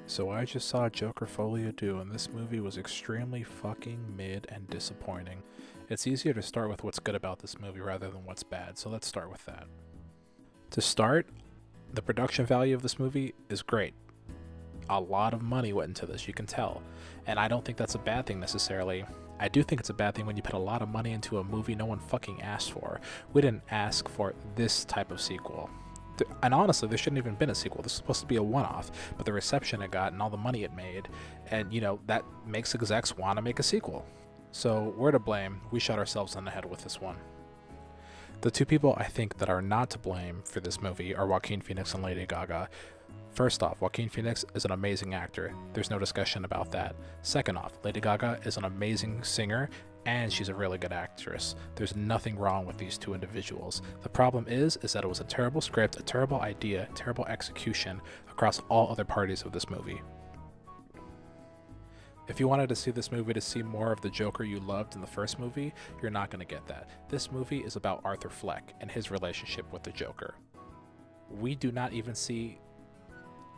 So I just saw Joker Folie do, and this movie was extremely fucking mid and disappointing. It's easier to start with what's good about this movie rather than what's bad, so let's start with that. To start, the production value of this movie is great. A lot of money went into this, you can tell. And I don't think that's a bad thing necessarily. I do think it's a bad thing when you put a lot of money into a movie no one fucking asked for. We didn't ask for this type of sequel. And honestly, there shouldn't even been a sequel. This is supposed to be a one-off, but the reception it got and all the money it made, and that makes execs want to make a sequel. So we're to blame. We shot ourselves in the head with this one. The two people I think that are not to blame for this movie are Joaquin Phoenix and Lady Gaga. First off, Joaquin Phoenix is an amazing actor. There's no discussion about that. Second off, Lady Gaga is an amazing singer and she's a really good actress. There's nothing wrong with these two individuals. The problem is that it was a terrible script, a terrible idea, terrible execution across all other parties of this movie. If you wanted to see this movie to see more of the Joker you loved in the first movie, you're not going to get that. This movie is about Arthur Fleck and his relationship with the Joker. We do not even see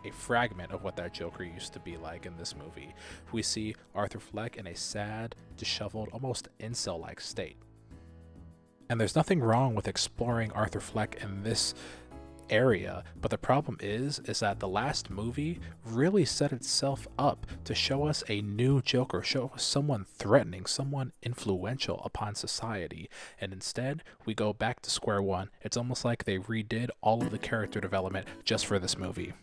a fragment of what that Joker used to be like in this movie. We see Arthur Fleck in a sad, disheveled, almost incel-like state. And there's nothing wrong with exploring Arthur Fleck in this area, but the problem is that the last movie really set itself up to show us a new Joker, show us someone threatening, someone influential upon society, and instead we go back to square one. It's almost like they redid all of the character development just for this movie.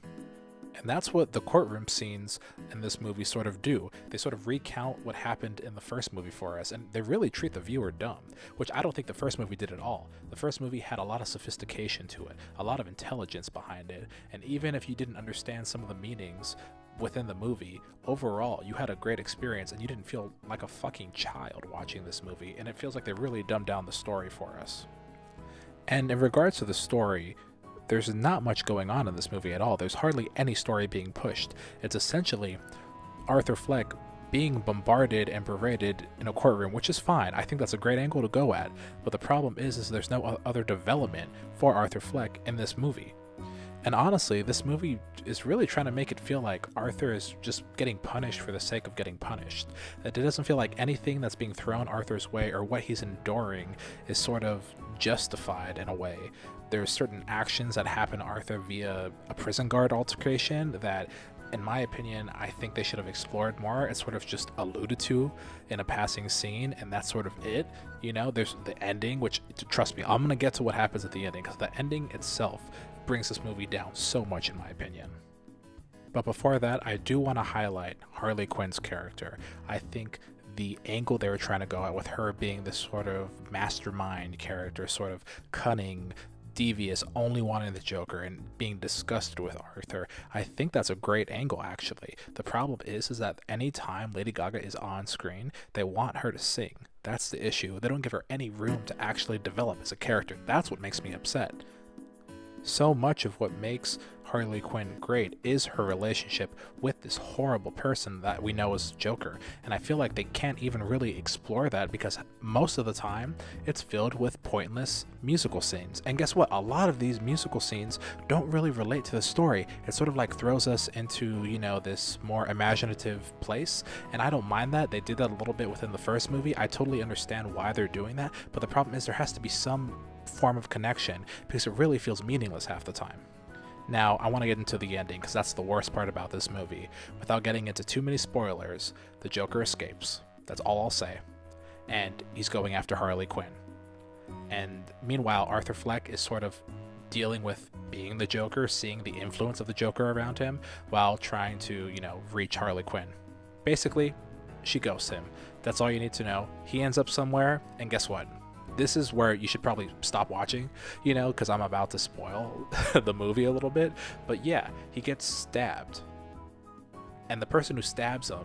And that's what the courtroom scenes in this movie sort of do. They sort of recount what happened in the first movie for us, and they really treat the viewer dumb, which I don't think the first movie did at all. The first movie had a lot of sophistication to it, a lot of intelligence behind it, and even if you didn't understand some of the meanings within the movie, overall, you had a great experience and you didn't feel like a fucking child watching this movie, and it feels like they really dumbed down the story for us. And in regards to the story, there's not much going on in this movie at all. There's hardly any story being pushed. It's essentially Arthur Fleck being bombarded and berated in a courtroom, which is fine. I think that's a great angle to go at. But the problem is there's no other development for Arthur Fleck in this movie. And honestly, this movie is really trying to make it feel like Arthur is just getting punished for the sake of getting punished. That it doesn't feel like anything that's being thrown Arthur's way or what he's enduring is sort of justified in a way. There's certain actions that happen to Arthur via a prison guard altercation that, in my opinion, I think they should have explored more. It's sort of just alluded to in a passing scene, and that's sort of it. There's the ending, which, trust me, I'm going to get to what happens at the ending, because the ending itself brings this movie down so much, in my opinion. But before that, I do want to highlight Harley Quinn's character. I think the angle they were trying to go at with her being this sort of mastermind character, sort of cunning, devious, only wanting the Joker and being disgusted with Arthur, I think that's a great angle, actually. The problem is that anytime Lady Gaga is on screen, they want her to sing. That's the issue. They don't give her any room to actually develop as a character. That's what makes me upset. So much of what makes Harley Quinn great is her relationship with this horrible person that we know as Joker, and I feel like they can't even really explore that because most of the time it's filled with pointless musical scenes. And guess what? A lot of these musical scenes don't really relate to the story. It sort of like throws us into, this more imaginative place, and I don't mind that. They did that a little bit within the first movie. I totally understand why they're doing that, but the problem is there has to be some form of connection because it really feels meaningless half the time. Now, I want to get into the ending because that's the worst part about this movie. Without getting into too many spoilers, the Joker escapes. That's all I'll say. And he's going after Harley Quinn. And meanwhile, Arthur Fleck is sort of dealing with being the Joker, seeing the influence of the Joker around him while trying to, reach Harley Quinn. Basically, she ghosts him. That's all you need to know. He ends up somewhere, and guess what? This is where you should probably stop watching, because I'm about to spoil the movie a little bit. But yeah, he gets stabbed. And the person who stabs him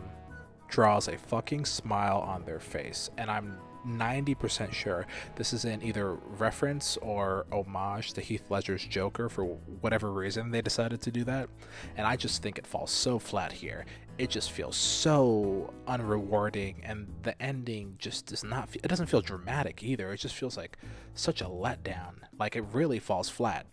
draws a fucking smile on their face. And I'm 90% sure this is in either reference or homage to Heath Ledger's Joker for whatever reason they decided to do that. And I just think it falls so flat here. It just feels so unrewarding, and the ending just does not it doesn't feel dramatic either. It just feels like such a letdown. Like it really falls flat.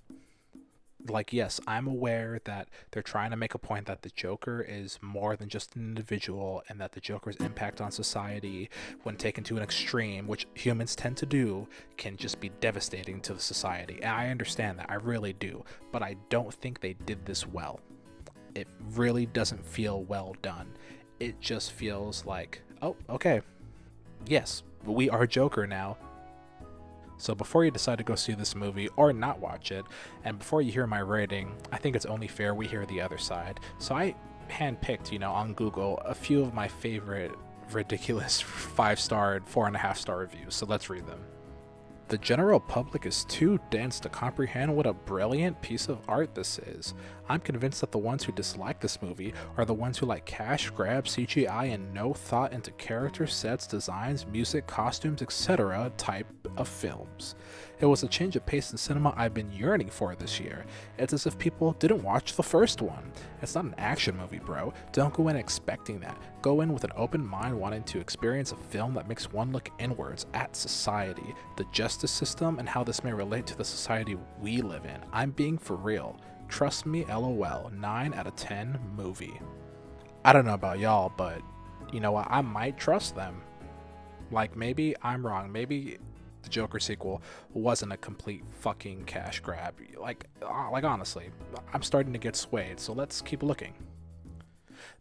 Like, yes, I'm aware that they're trying to make a point that the Joker is more than just an individual, and that the Joker's impact on society, when taken to an extreme, which humans tend to do, can just be devastating to the society. And I understand that, I really do, but I don't think they did this well. It really doesn't feel well done. It just feels like, oh, okay, yes, we are Joker now. So before you decide to go see this movie or not watch it, and before you hear my rating, I think it's only fair we hear the other side. So I handpicked, on Google, a few of my favorite ridiculous 5-star, 4.5-star reviews. So let's read them. The general public is too dense to comprehend what a brilliant piece of art this is. I'm convinced that the ones who dislike this movie are the ones who like cash grab, CGI, and no thought into character sets, designs, music, costumes, etc. type of films. It was a change of pace in cinema I've been yearning for this year. It's as if people didn't watch the first one. It's not an action movie, bro. Don't go in expecting that. Go in with an open mind, wanting to experience a film that makes one look inwards at society, the justice system, and how this may relate to the society we live in. I'm being for real. Trust me, LOL. 9 out of 10 movie. I don't know about y'all, but you know what? I might trust them. Like, maybe I'm wrong. Maybe the Joker sequel wasn't a complete fucking cash grab. Like honestly, I'm starting to get swayed, so let's keep looking.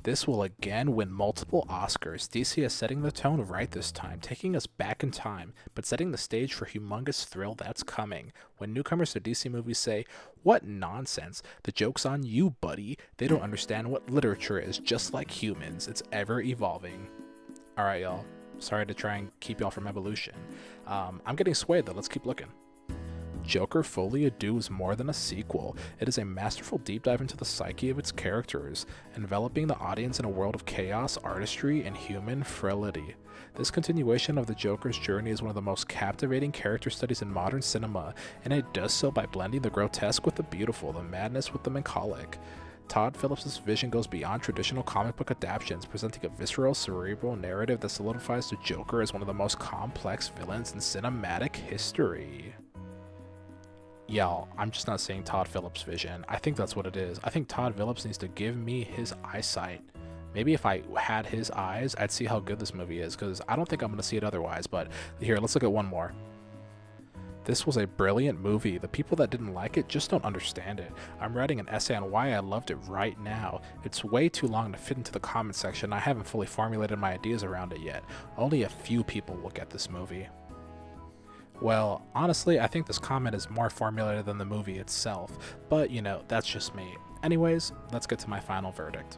This will again win multiple Oscars. DC is setting the tone right this time, taking us back in time, but setting the stage for humongous thrill that's coming. When newcomers to DC movies say, "What nonsense, the joke's on you, buddy," they don't understand what literature is, just like humans. It's ever evolving. Alright, y'all. Sorry to try and keep y'all from evolution. I'm getting swayed though, let's keep looking. Joker Folie Deux is more than a sequel. It is a masterful deep dive into the psyche of its characters, enveloping the audience in a world of chaos, artistry, and human frailty. This continuation of the Joker's journey is one of the most captivating character studies in modern cinema, and it does so by blending the grotesque with the beautiful, the madness with the melancholic. Todd Phillips' vision goes beyond traditional comic book adaptations, presenting a visceral, cerebral narrative that solidifies the Joker as one of the most complex villains in cinematic history. Y'all, I'm just not saying Todd Phillips' vision. I think that's what it is. I think Todd Phillips needs to give me his eyesight. Maybe if I had his eyes, I'd see how good this movie is, because I don't think I'm going to see it otherwise. But here, let's look at one more. This was a brilliant movie. The people that didn't like it just don't understand it. I'm writing an essay on why I loved it right now. It's way too long to fit into the comment section. I haven't fully formulated my ideas around it yet. Only a few people will get this movie. Well, honestly, I think this comment is more formulated than the movie itself, but that's just me. Anyways, let's get to my final verdict.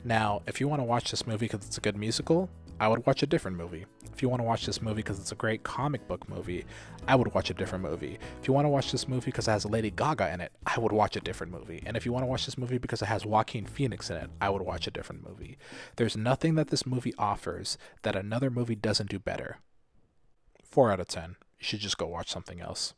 Now, if you want to watch this movie because it's a good musical, I would watch a different movie. If you want to watch this movie because it's a great comic book movie, I would watch a different movie. If you want to watch this movie because it has Lady Gaga in it, I would watch a different movie. And if you want to watch this movie because it has Joaquin Phoenix in it, I would watch a different movie. There's nothing that this movie offers that another movie doesn't do better. 4 out of 10. You should just go watch something else.